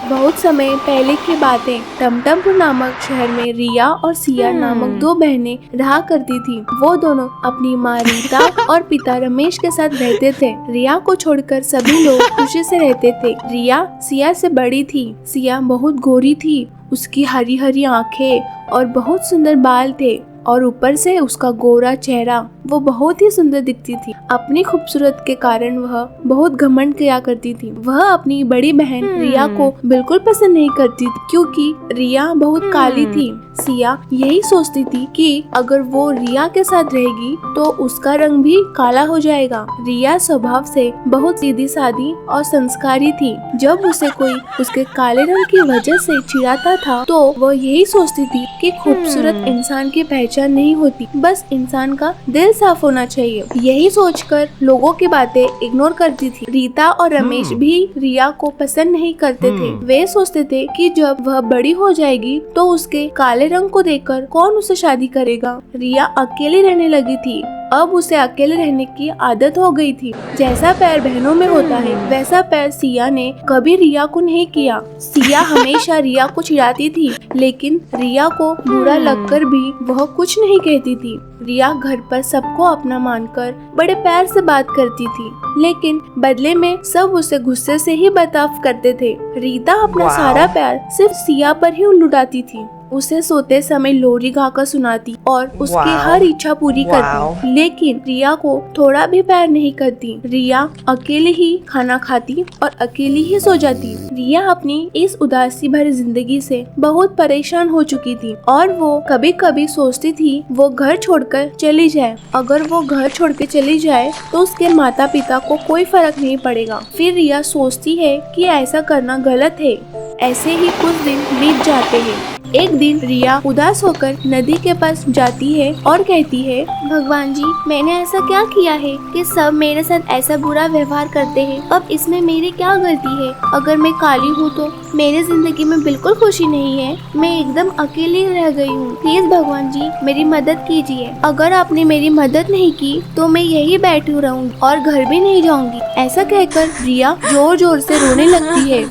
बहुत समय पहले की बातें। टमटमपुर नामक शहर में रिया और सिया नामक दो बहनें रहा करती थी। वो दोनों अपनी माँ रीता और पिता रमेश के साथ रहते थे। रिया को छोड़कर सभी लोग खुशी से रहते थे। रिया सिया से बड़ी थी। सिया बहुत गोरी थी। उसकी हरी हरी आंखें और बहुत सुंदर बाल थे और ऊपर से उसका गोरा चेहरा। वो बहुत ही सुंदर दिखती थी। अपनी खूबसूरत के कारण वह बहुत घमंड किया करती थी। वह अपनी बड़ी बहन रिया को बिल्कुल पसंद नहीं करती थी क्योंकि रिया बहुत काली थी। सिया यही सोचती थी कि अगर वो रिया के साथ रहेगी तो उसका रंग भी काला हो जाएगा। रिया स्वभाव से बहुत सीधी सादी और संस्कारी थी। जब उसे कोई उसके काले रंग की वजह से चिढ़ाता था तो वह यही सोचती थी कि खूबसूरत इंसान की पहचान नहीं होती, बस इंसान का दिल साफ होना चाहिए। यही सोचकर लोगों की बातें इग्नोर करती थी। रीता और रमेश भी रिया को पसंद नहीं करते थे। वे सोचते थे कि जब वह बड़ी हो जाएगी तो उसके काले रंग को देखकर कौन उसे शादी करेगा। रिया अकेली रहने लगी थी। अब उसे अकेले रहने की आदत हो गई थी। जैसा प्यार बहनों में होता है वैसा प्यार सिया ने कभी रिया को नहीं किया। सिया हमेशा रिया को चिढ़ाती थी, लेकिन रिया को बुरा लगकर भी वह कुछ नहीं कहती थी। रिया घर पर सबको अपना मानकर बड़े प्यार से बात करती थी, लेकिन बदले में सब उसे गुस्से से ही बर्ताव करते थे। रीता अपना सारा प्यार सिर्फ सिया पर ही लुटाती थी। उसे सोते समय लोरी गाकर सुनाती और उसकी हर इच्छा पूरी करती, लेकिन रिया को थोड़ा भी प्यार नहीं करती। रिया अकेले ही खाना खाती और अकेली ही सो जाती। रिया अपनी इस उदासी भरी जिंदगी से बहुत परेशान हो चुकी थी और वो कभी कभी सोचती थी वो घर छोड़कर चली जाए। अगर वो घर छोड़ के चली जाए तो उसके माता पिता को कोई फर्क नहीं पड़ेगा। फिर रिया सोचती है कि ऐसा करना गलत है। ऐसे ही कुछ दिन बीत जाते हैं। एक दिन रिया उदास होकर नदी के पास जाती है और कहती है, भगवान जी, मैंने ऐसा क्या किया है कि सब मेरे साथ ऐसा बुरा व्यवहार करते हैं। अब इसमें मेरी क्या गलती है? अगर मैं काली हूँ तो मेरी जिंदगी में बिल्कुल खुशी नहीं है। मैं एकदम अकेली रह गई हूँ। प्लीज भगवान जी मेरी मदद कीजिए। अगर आपने मेरी मदद नहीं की तो मैं यही बैठी रहूंगी और घर भी नहीं जाऊंगी। ऐसा कहकर रिया जोर जोर से रोने लगती है।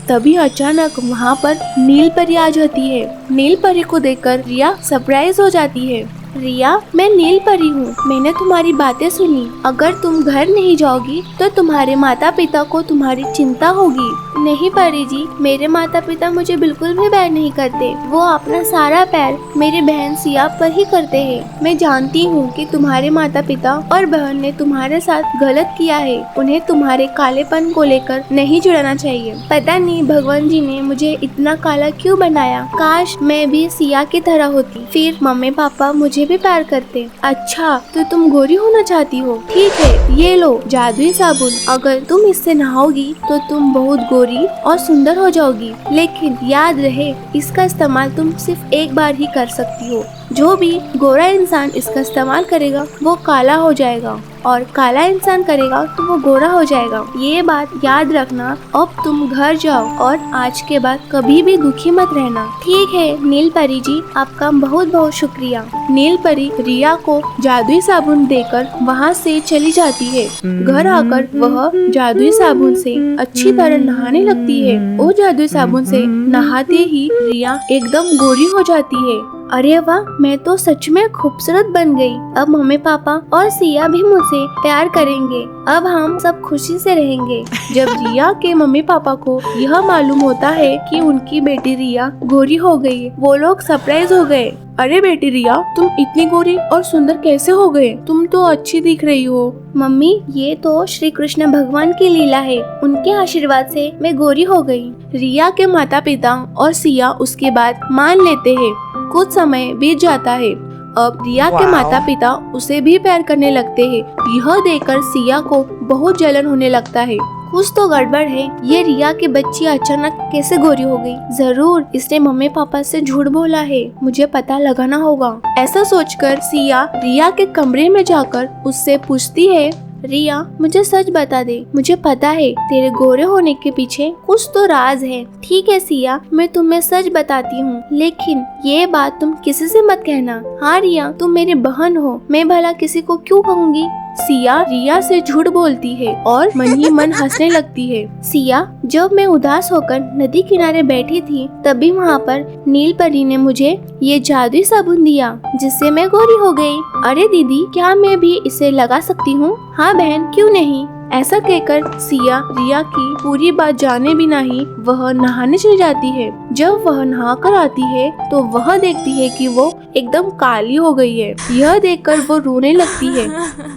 तभी अचानक वहाँ पर नील परी आ जाती है। नील परी को देखकर रिया सरप्राइज हो जाती है। रिया, मैं नील परी हूँ। मैंने तुम्हारी बातें सुनी। अगर तुम घर नहीं जाओगी तो तुम्हारे माता पिता को तुम्हारी चिंता होगी। नहीं परी जी, मेरे माता पिता मुझे बिल्कुल भी प्यार नहीं करते। वो अपना सारा प्यार मेरी बहन सिया पर ही करते हैं। मैं जानती हूँ कि तुम्हारे माता पिता और बहन ने तुम्हारे साथ गलत किया है। उन्हें तुम्हारे कालेपन को लेकर नहीं चिढ़ाना चाहिए। पता नहीं भगवान जी ने मुझे इतना काला क्यों बनाया। काश मैं भी सिया की तरह होती, फिर मम्मी पापा मुझे भी प्यार करते। अच्छा, तो तुम गोरी होना चाहती हो? ठीक है, ये लो जादुई साबुन। अगर तुम इससे नहाओगी तो तुम बहुत गोरी और सुंदर हो जाओगी। लेकिन याद रहे, इसका इस्तेमाल तुम सिर्फ एक बार ही कर सकती हो। जो भी गोरा इंसान इसका इस्तेमाल करेगा वो काला हो जाएगा और काला इंसान करेगा तो वो गोरा हो जाएगा। ये बात याद रखना। अब तुम घर जाओ और आज के बाद कभी भी दुखी मत रहना। ठीक है नील परी जी, आपका बहुत बहुत शुक्रिया। नील परी रिया को जादुई साबुन देकर वहाँ से चली जाती है। घर आकर वह जादुई साबुन से अच्छी तरह नहाने लगती है। वो जादुई साबुन से नहाते ही रिया एकदम गोरी हो जाती है। अरे वाह, मैं तो सच में खूबसूरत बन गई। अब मम्मी पापा और सिया भी मुझसे प्यार करेंगे। अब हम सब खुशी से रहेंगे। जब रिया के मम्मी पापा को यह मालूम होता है कि उनकी बेटी रिया गोरी हो गई, वो लोग सरप्राइज हो गए। अरे बेटी रिया, तुम इतनी गोरी और सुंदर कैसे हो गए? तुम तो अच्छी दिख रही हो। मम्मी, ये तो श्री कृष्ण भगवान की लीला है। उनके आशीर्वाद से मैं गोरी हो गई। रिया के माता पिता और सिया उसके बात मान लेते हैं। कुछ समय बीत जाता है। अब रिया के माता पिता उसे भी प्यार करने लगते हैं। यह देखकर सिया को बहुत जलन होने लगता है। कुछ तो गड़बड़ है। ये रिया की बच्ची अचानक कैसे गोरी हो गई? जरूर इसने मम्मी पापा से झूठ बोला है। मुझे पता लगाना होगा। ऐसा सोचकर सिया रिया के कमरे में जाकर उससे पूछती है, रिया मुझे सच बता दे। मुझे पता है तेरे गोरे होने के पीछे कुछ तो राज है। ठीक है सिया, मैं तुम्हें सच बताती हूँ, लेकिन ये बात तुम किसी से मत कहना। हाँ रिया, तुम मेरी बहन हो, मैं भला किसी को क्यों कहूँगी? सिया रिया से झूठ बोलती है और मन ही मन हंसने लगती है। सिया, जब मैं उदास होकर नदी किनारे बैठी थी तभी वहाँ पर नील परी ने मुझे ये जादुई साबुन दिया जिससे मैं गोरी हो गई। अरे दीदी, क्या मैं भी इसे लगा सकती हूँ? हाँ बहन, क्यों नहीं। ऐसा कहकर सिया रिया की पूरी बात जाने बिना ही वह नहाने चली जाती है। जब वह नहा कर आती है तो वह देखती है कि वो एकदम काली हो गई है। यह देखकर वो रोने लगती है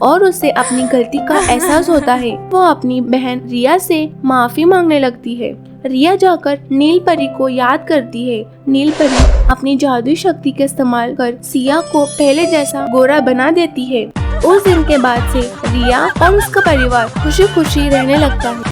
और उसे अपनी गलती का एहसास होता है। वो अपनी बहन रिया से माफी मांगने लगती है। रिया जाकर नील परी को याद करती है। नील परी अपनी जादुई शक्ति के इस्तेमाल कर सिया को पहले जैसा गोरा बना देती है। उस दिन के बाद से रिया और उसका परिवार खुशी खुशी रहने लगता है।